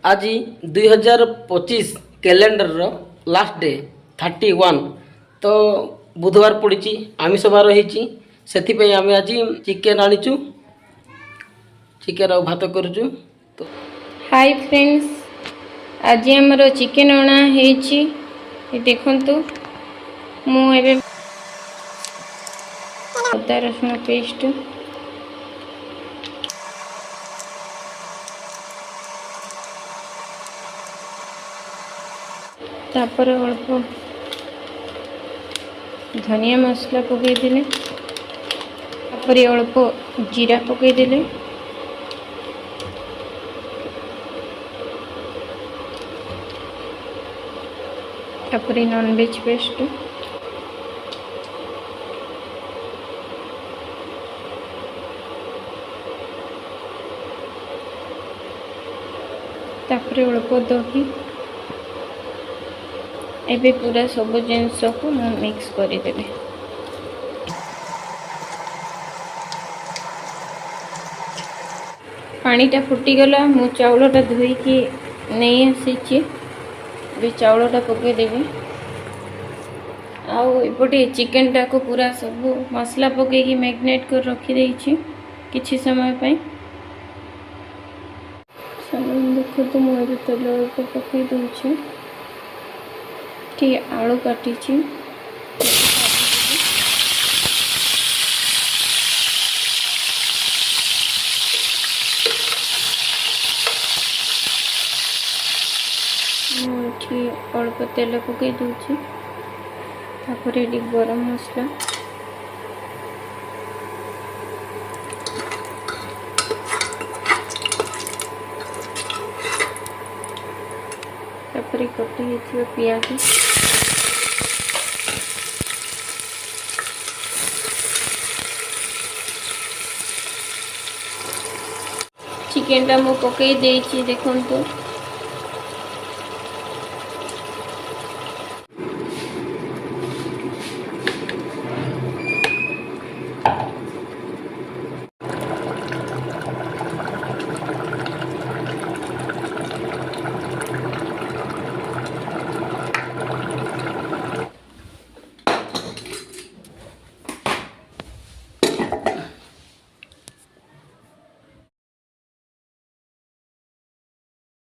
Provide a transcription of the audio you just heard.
आज 2025 calendar last day 31 तो बुधवार पड़ी आमिष बार होती आम आज चिकेन आनीचु चिकेन आ भात करुचु। तो हाय फ्रेंड्स, आज आमर चिकेन अणा देखंतु मु एबे अदा रसुण पेस्ट तापर अल्प धनिया मसला पकईदे तापर अल्प जीरा पकईदे तापर नॉनवेज पेस्ट तापर अल्प दही एबे पूरा सब जिनस को मिक्स करदेबे। पानीटा फुटीगला मु चाउलटा धोईकी नहीं आसी चाउलटा पकईदेवी आउटे चिकेन टा को पूरा सब मसला पकईकी मैग्नेट कर रखी देछि किछि समय पे। देखो तो मुझे तेल पकई दूची आलू काटी अल्प तेल पकई दूची तापर ये गरम मसला तापर कटी पियाज चिकेन टा मु पकई देछि देखंतु